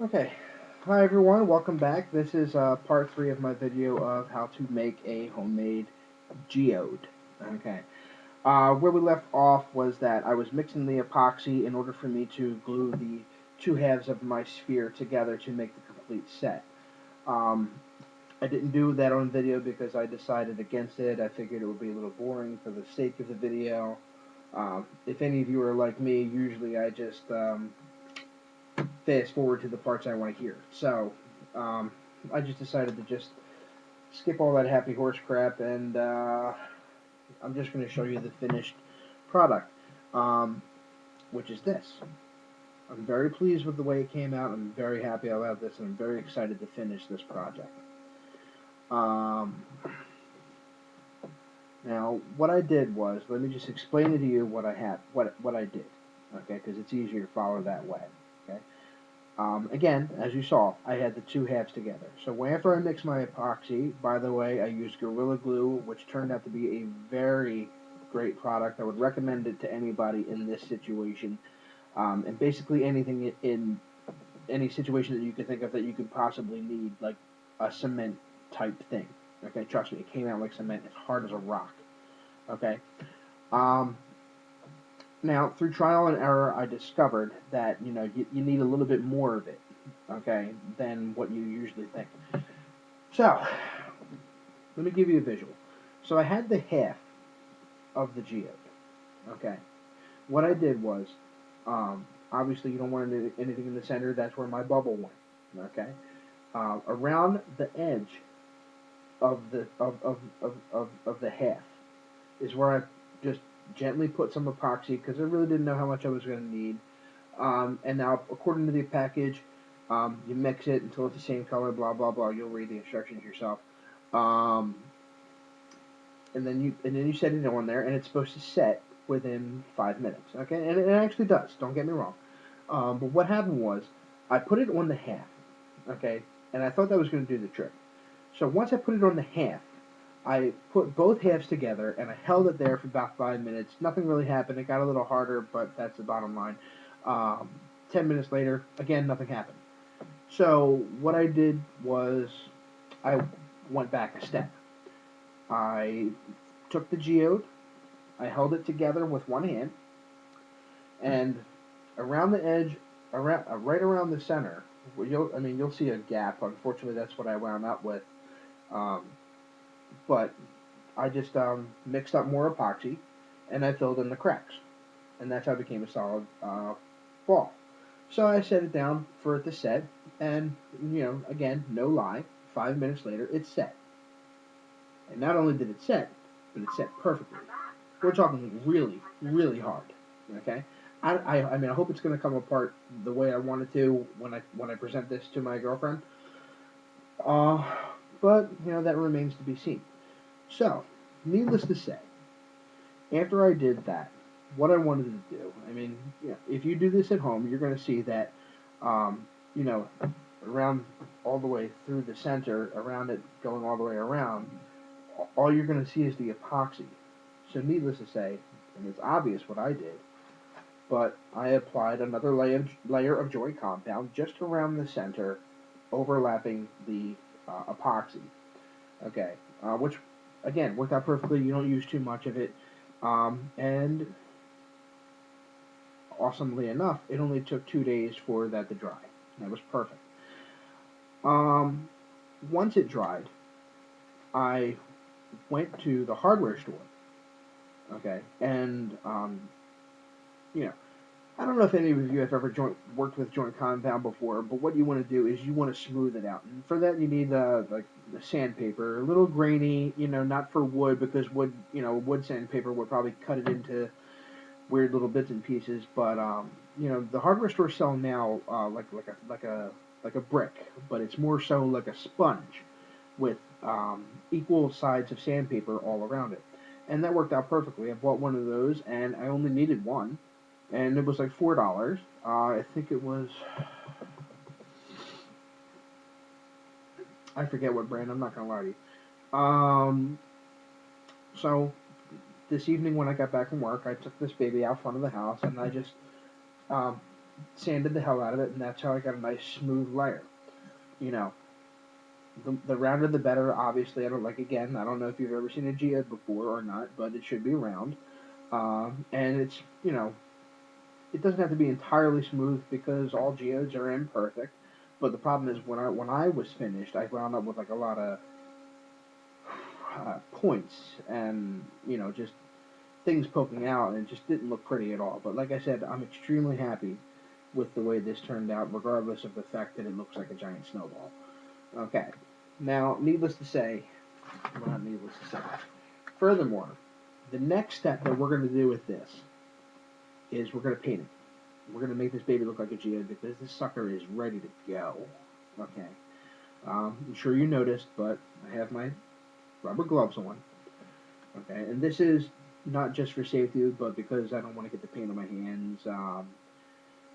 Okay, hi everyone, welcome back. This is part 3 of my video of how to make a homemade geode. Okay, where we left off was that I was mixing the epoxy in order for me to glue the two halves of my sphere together to make the complete set. Um, I didn't do that on video because I decided against it. I figured it would be a little boring for the sake of the video. If any of you are like me, usually I just fast forward to the parts I want to hear. So um, I just decided to just skip all that happy horse crap, and I'm just going to show you the finished product, um, which is this. I'm very pleased with the way it came out. I'm very happy about this, and I'm very excited to finish this project. Um, Now, what I did was, let me just explain it to you what I had, what I did, okay? Because it's easier to follow that way, okay? Again, as you saw, I had the two halves together. So after I mixed my epoxy, by the way, I used Gorilla Glue, which turned out to be a very great product. I would recommend it to anybody in this situation, and basically anything in any situation that you could think of that you could possibly need, like a cement type thing. Okay, trust me, it came out like cement. It's hard as a rock. Okay. Um, Now, through trial and error, I discovered that you need a little bit more of it, okay, than what you usually think. So, let me give you a visual. So I had the half of the geode, okay. What I did was, obviously you don't want anything in the center. That's where my bubble went, okay. Around the edge of the half is where I just gently put some epoxy because I really didn't know how much I was going to need. And now, according to the package, you mix it until it's the same color, blah blah blah. You'll read the instructions yourself. Um, and then you set it on there, and it's supposed to set within 5 minutes. Okay, and it actually does. Don't get me wrong. But what happened was, I put it on the half. Okay, and I thought that was going to do the trick. So once I put it on the half, I put both halves together and I held it there for about 5 minutes. Nothing really happened. It got a little harder, but that's the bottom line. Um, 10 minutes later, again, nothing happened. So what I did was I went back a step. I took the geode, I held it together with one hand, and around the edge, right around the center, you'll see a gap. Unfortunately, that's what I wound up with. Um, but I just mixed up more epoxy, and I filled in the cracks, and that's how it became a solid ball. So I set it down for it to set, and again, no lie, 5 minutes later, it's set. And not only did it set, but it set perfectly. We're talking really, really hard. Okay. I hope it's going to come apart the way I want it to when I present this to my girlfriend. Uh, but that remains to be seen. So, needless to say, after I did that, what I wanted to do, if you do this at home, you're going to see that, um, you know, around all the way through the center, around it going all the way around, all you're going to see is the epoxy. So, needless to say, and it's obvious what I did, but I applied another layer of joy compound just around the center, overlapping the epoxy. Okay, which again worked out perfectly. You don't use too much of it, and awesomely enough, it only took 2 days for that to dry. That was perfect. Um, Once it dried, I went to the hardware store. Okay, and you know, I don't know if any of you have ever worked with joint compound before, but what you want to do is you want to smooth it out, and for that you need like the sandpaper, a little grainy, not for wood because wood sandpaper would probably cut it into weird little bits and pieces. But the hardware stores sell now like a brick, but it's more so like a sponge with equal sides of sandpaper all around it, and that worked out perfectly. I bought one of those, and I only needed one, and it was like $4. I think it was. I forget what brand. I'm not gonna lie to you. So this evening when I got back from work, I took this baby out front of the house, and I just um, sanded the hell out of it, and that's how I got a nice smooth layer. You know, the rounder the better. Obviously, I don't I don't know if you've ever seen a Geode before or not, but it should be round. And it's it doesn't have to be entirely smooth because all geodes are imperfect. But the problem is when I was finished, I wound up with like a lot of points and just things poking out, and it just didn't look pretty at all. But like I said, I'm extremely happy with the way this turned out, regardless of the fact that it looks like a giant snowball. Okay. Now, needless to say, well, not needless to say. Furthermore, the next step that we're going to do with this is we're going to paint it. We're going to make this baby look like a geode because this sucker is ready to go. Okay. I'm sure you noticed, but I have my rubber gloves on. Okay, and this is not just for safety, but because I don't want to get the paint on my hands.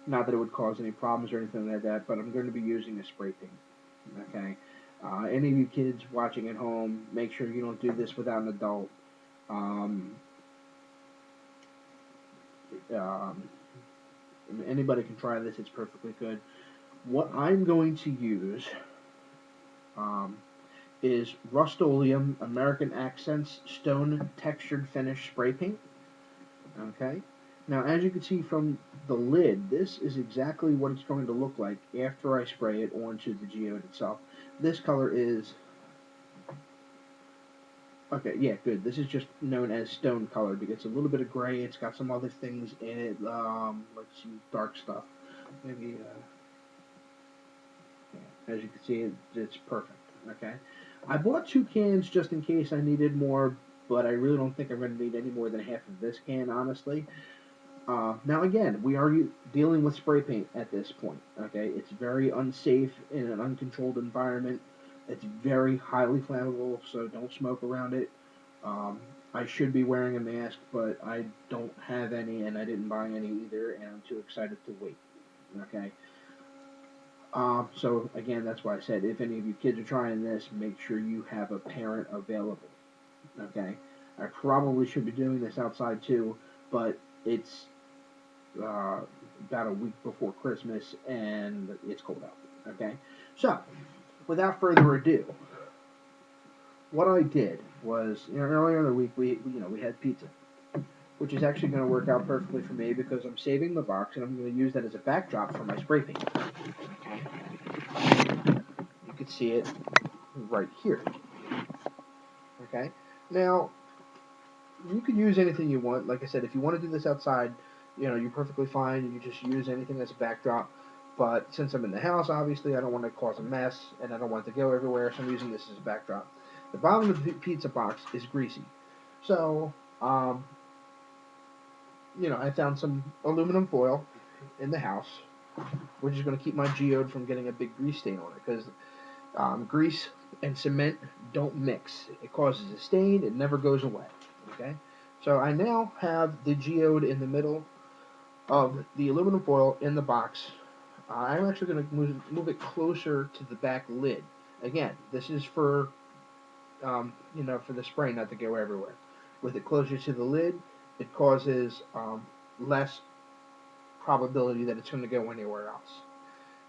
Not that it would cause any problems or anything like that, but I'm going to be using a spray paint. Okay. Any of you kids watching at home, make sure you don't do this without an adult. Um, um, Anybody can try this; it's perfectly good. What I'm going to use um, is Rust-Oleum American Accents Stone Textured Finish Spray Paint. Okay. Now, as you can see from the lid, this is exactly what it's going to look like after I spray it onto the geode itself. This color is okay. Yeah, good. This is just known as stone color because it's a little bit of gray. It's got some other things in it, like some dark stuff. Maybe. Yeah, as you can see, it's perfect. Okay. I bought 2 cans just in case I needed more, but I really don't think I'm going to need any more than half of this can, honestly. Now again, we are dealing with spray paint at this point. Okay, it's very unsafe in an uncontrolled environment. It's very highly flammable, so don't smoke around it. Um, I should be wearing a mask, but I don't have any, and I didn't buy any either, and I'm too excited to wait. Okay. So again, that's why I said if any of you kids are trying this, make sure you have a parent available. Okay. I probably should be doing this outside too, but it's about a week before Christmas, and it's cold out. Okay, so without further ado, what I did was earlier in the week we had pizza, which is actually going to work out perfectly for me because I'm saving the box and I'm going to use that as a backdrop for my spray paint. Okay, you can see it right here. Okay, now you can use anything you want. Like I said, if you want to do this outside, you're perfectly fine. You just use anything as a backdrop. But since I'm in the house, obviously, I don't want to cause a mess, and I don't want it to go everywhere, so I'm using this as a backdrop. The bottom of the pizza box is greasy. So, I found some aluminum foil in the house, which is going to keep my geode from getting a big grease stain on it, because grease and cement don't mix. It causes a stain. It never goes away. Okay? So I now have the geode in the middle of the aluminum foil in the box. I'm actually going to move it closer to the back lid. Again, this is for for the spray not to go everywhere. With it closer to the lid, it causes less probability that it's going to go anywhere else.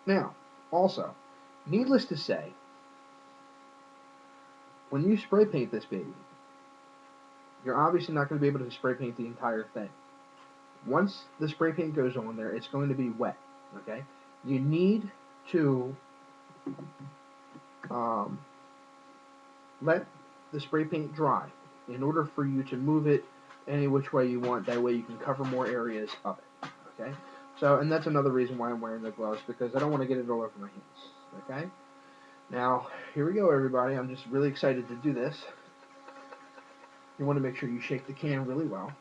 Now, also, needless to say, when you spray paint this baby, you're obviously not going to be able to spray paint the entire thing. Once the spray paint goes on there, it's going to be wet. Okay, you need to let the spray paint dry in order for you to move it any which way you want. That way you can cover more areas of it. Okay, so and that's another reason why I'm wearing the gloves, because I don't want to get it all over my hands. Okay, now here we go, everybody. I'm just really excited to do this. You want to make sure you shake the can really well.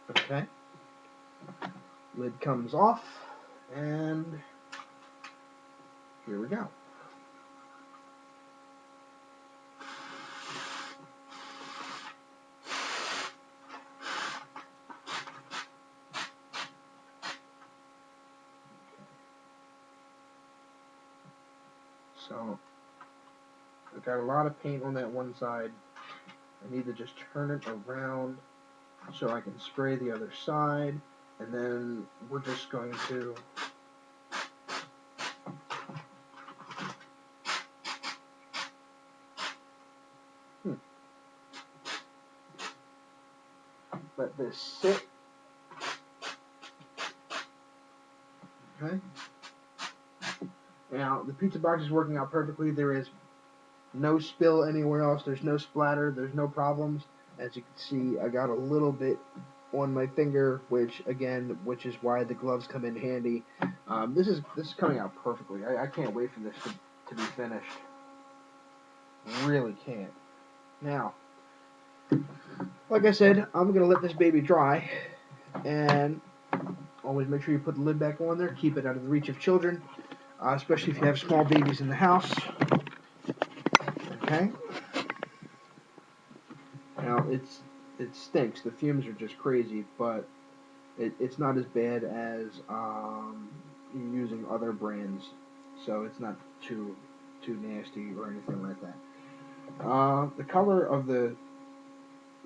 Okay, lid comes off, and here we go. So I've got a lot of paint on that one side. I need to just turn it around so I can spray the other side. And then we're just going to let this sit. Okay. Now, the pizza box is working out perfectly. There is no spill anywhere else. There's no splatter. There's no problems. As you can see, I got a little bit on my finger, which is why the gloves come in handy. This is coming out perfectly. I can't wait for this to be finished. Really can't. Now, like I said, I'm gonna let this baby dry, and always make sure you put the lid back on there. Keep it out of the reach of children, especially if you have small babies in the house. Okay. Now it stinks. The fumes are just crazy, but it's not as bad as using other brands, so it's not too nasty or anything like that. The color of the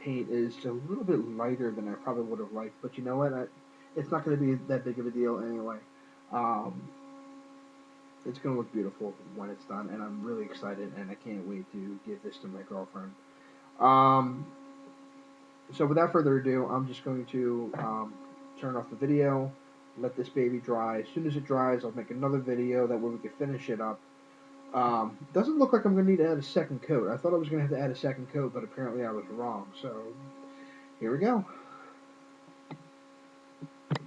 paint is a little bit lighter than I probably would have liked, but you know what? It's not going to be that big of a deal anyway. Um, it's going to look beautiful when it's done, and I'm really excited, and I can't wait to give this to my girlfriend. Um, so without further ado, I'm just going to turn off the video, let this baby dry. As soon as it dries, I'll make another video, that way we can finish it up. Doesn't look like I'm going to need to add a second coat. I thought I was going to have to add a second coat, but apparently I was wrong. So here we go.